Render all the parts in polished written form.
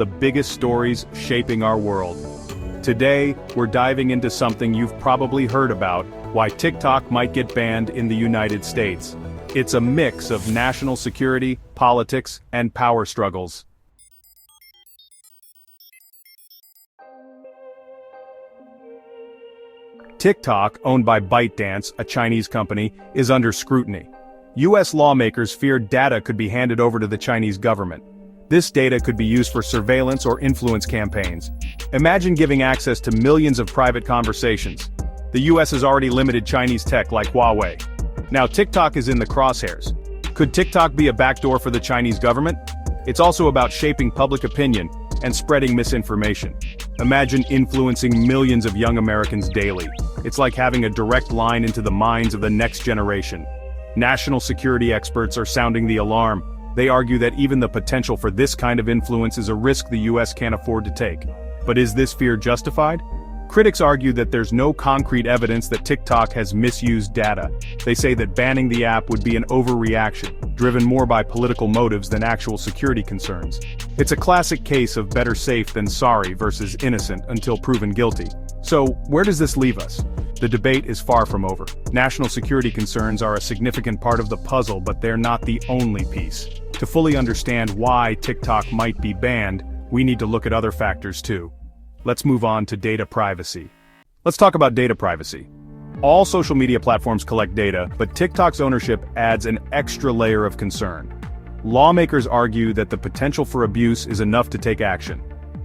the biggest stories shaping our world. Today, we're diving into something you've probably heard about, why TikTok might get banned in the United States. It's a mix of national security, politics, and power struggles. TikTok, owned by ByteDance, a Chinese company, is under scrutiny. US lawmakers fear data could be handed over to the Chinese government. This data could be used for surveillance or influence campaigns. Imagine giving access to millions of private conversations. The US has already limited Chinese tech like Huawei. Now TikTok is in the crosshairs. Could TikTok be a backdoor for the Chinese government? It's also about shaping public opinion and spreading misinformation. Imagine influencing millions of young Americans daily. It's like having a direct line into the minds of the next generation. National security experts are sounding the alarm. They argue that even the potential for this kind of influence is a risk the US can't afford to take. But is this fear justified? Critics argue that there's no concrete evidence that TikTok has misused data. They say that banning the app would be an overreaction, driven more by political motives than actual security concerns. It's a classic case of better safe than sorry versus innocent until proven guilty. So, where does this leave us? The debate is far from over. National security concerns are a significant part of the puzzle, but they're not the only piece. To fully understand why TikTok might be banned, we need to look at other factors too. Let's move on to data privacy. Let's talk about data privacy. All social media platforms collect data, but TikTok's ownership adds an extra layer of concern. Lawmakers argue that the potential for abuse is enough to take action.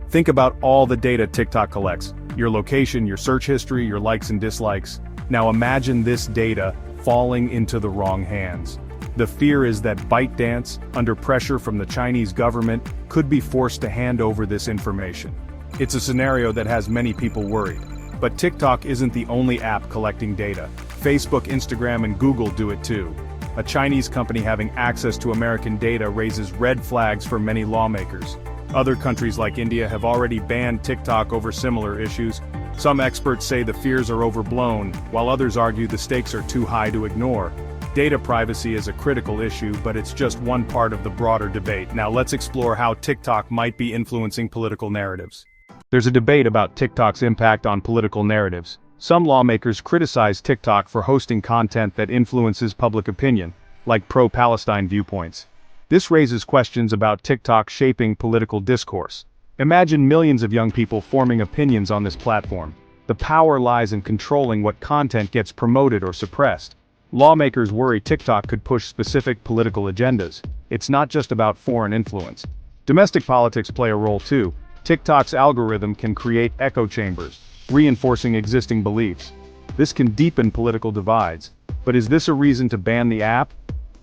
Think about all the data TikTok collects: your location, your search history, your likes and dislikes. Now imagine this data falling into the wrong hands. The fear is that ByteDance, under pressure from the Chinese government, could be forced to hand over this information. It's a scenario that has many people worried. But TikTok isn't the only app collecting data. Facebook, Instagram, and Google do it too. A Chinese company having access to American data raises red flags for many lawmakers. Other countries like India have already banned TikTok over similar issues. Some experts say the fears are overblown, while others argue the stakes are too high to ignore. Data privacy is a critical issue, but it's just one part of the broader debate. Now let's explore how TikTok might be influencing political narratives. There's a debate about TikTok's impact on political narratives. Some lawmakers criticize TikTok for hosting content that influences public opinion, like pro-Palestine viewpoints. This raises questions about TikTok shaping political discourse. Imagine millions of young people forming opinions on this platform. The power lies in controlling what content gets promoted or suppressed. Lawmakers worry TikTok could push specific political agendas. It's not just about foreign influence. Domestic politics play a role too. TikTok's algorithm can create echo chambers, reinforcing existing beliefs. This can deepen political divides. But is this a reason to ban the app?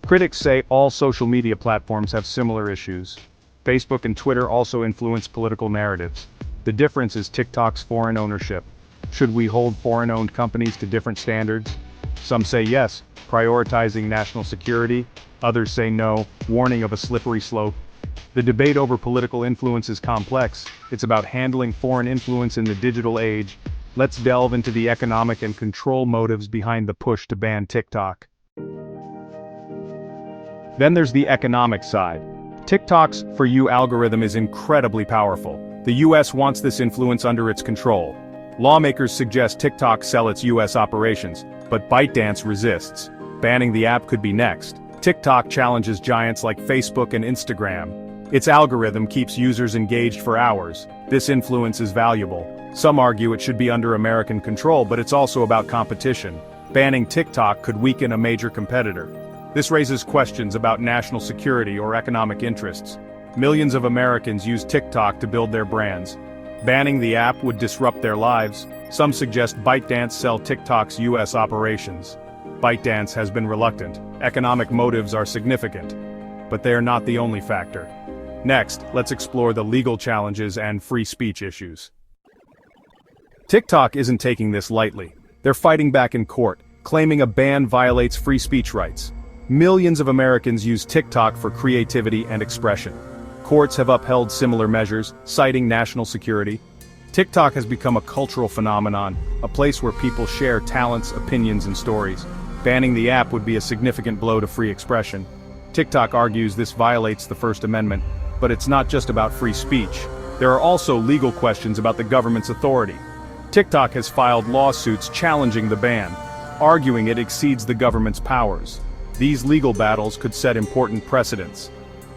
Critics say all social media platforms have similar issues. Facebook and Twitter also influence political narratives. The difference is TikTok's foreign ownership. Should we hold foreign-owned companies to different standards? Some say yes, prioritizing national security. Others say no, warning of a slippery slope. The debate over political influence is complex. It's about handling foreign influence in the digital age. Let's delve into the economic and control motives behind the push to ban TikTok. Then there's the economic side. TikTok's For You algorithm is incredibly powerful. The US wants this influence under its control. Lawmakers suggest TikTok sell its US operations, but ByteDance resists. Banning the app could be next. TikTok challenges giants like Facebook and Instagram. Its algorithm keeps users engaged for hours. This influence is valuable. Some argue it should be under American control, but it's also about competition. Banning TikTok could weaken a major competitor. This raises questions about national security or economic interests. Millions of Americans use TikTok to build their brands. Banning the app would disrupt their lives. Some suggest ByteDance sell TikTok's US operations. ByteDance has been reluctant. Economic motives are significant. But they are not the only factor. Next, let's explore the legal challenges and free speech issues. TikTok isn't taking this lightly. They're fighting back in court, claiming a ban violates free speech rights. Millions of Americans use TikTok for creativity and expression. Courts have upheld similar measures, citing national security. TikTok has become a cultural phenomenon, a place where people share talents, opinions, and stories. Banning the app would be a significant blow to free expression. TikTok argues this violates the First Amendment, but it's not just about free speech. There are also legal questions about the government's authority. TikTok has filed lawsuits challenging the ban, arguing it exceeds the government's powers. These legal battles could set important precedents.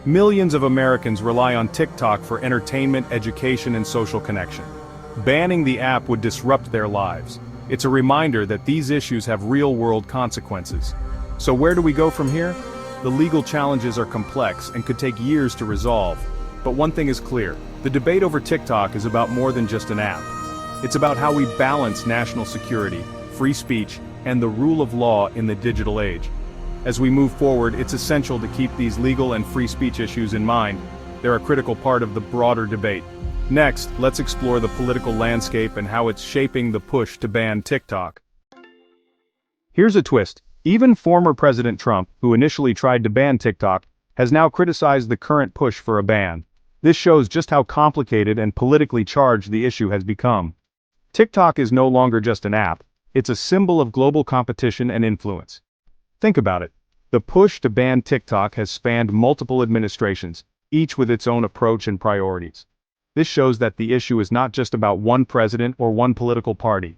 Millions of Americans rely on TikTok for entertainment, education, and social connection. Banning the app would disrupt their lives. It's a reminder that these issues have real-world consequences. So where do we go from here? The legal challenges are complex and could take years to resolve. But one thing is clear, the debate over TikTok is about more than just an app. It's about how we balance national security, free speech, and the rule of law in the digital age. As we move forward, it's essential to keep these legal and free speech issues in mind. They're a critical part of the broader debate. Next, let's explore the political landscape and how it's shaping the push to ban TikTok. Here's a twist. Even former President Trump, who initially tried to ban TikTok, has now criticized the current push for a ban. This shows just how complicated and politically charged the issue has become. TikTok is no longer just an app, it's a symbol of global competition and influence. Think about it. The push to ban TikTok has spanned multiple administrations, each with its own approach and priorities. This shows that the issue is not just about one president or one political party.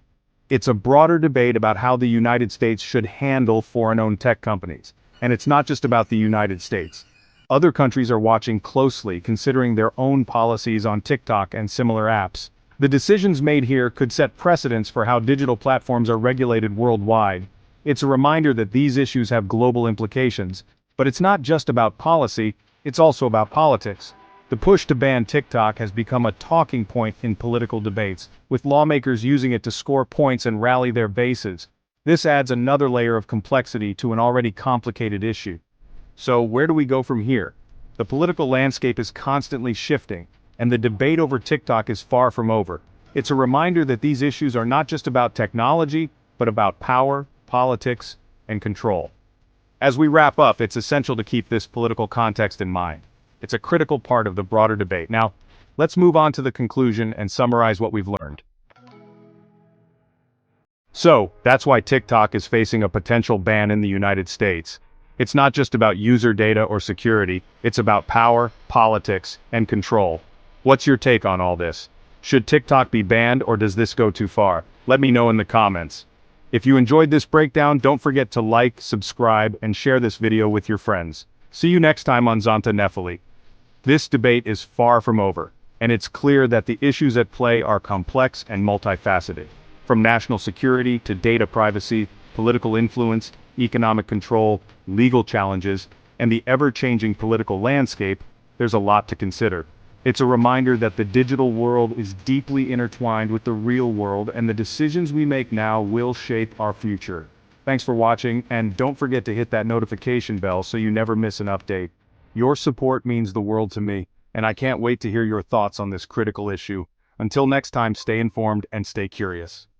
It's a broader debate about how the United States should handle foreign-owned tech companies. And it's not just about the United States. Other countries are watching closely, considering their own policies on TikTok and similar apps. The decisions made here could set precedents for how digital platforms are regulated worldwide. It's a reminder that these issues have global implications. But it's not just about policy, it's also about politics. The push to ban TikTok has become a talking point in political debates, with lawmakers using it to score points and rally their bases. This adds another layer of complexity to an already complicated issue. So where do we go from here? The political landscape is constantly shifting, and the debate over TikTok is far from over. It's a reminder that these issues are not just about technology, but about power, politics, and control. As we wrap up, it's essential to keep this political context in mind. It's a critical part of the broader debate. Now, let's move on to the conclusion and summarize what we've learned. So, that's why TikTok is facing a potential ban in the United States. It's not just about user data or security, it's about power, politics, and control. What's your take on all this? Should TikTok be banned, or does this go too far? Let me know in the comments. If you enjoyed this breakdown, don't forget to like, subscribe, and share this video with your friends. See you next time on Zonta Nephili. This debate is far from over, and it's clear that the issues at play are complex and multifaceted. From national security to data privacy, political influence, economic control, legal challenges, and the ever-changing political landscape, there's a lot to consider. It's a reminder that the digital world is deeply intertwined with the real world, and the decisions we make now will shape our future. Thanks for watching, and don't forget to hit that notification bell so you never miss an update. Your support means the world to me, and I can't wait to hear your thoughts on this critical issue. Until next time, stay informed and stay curious.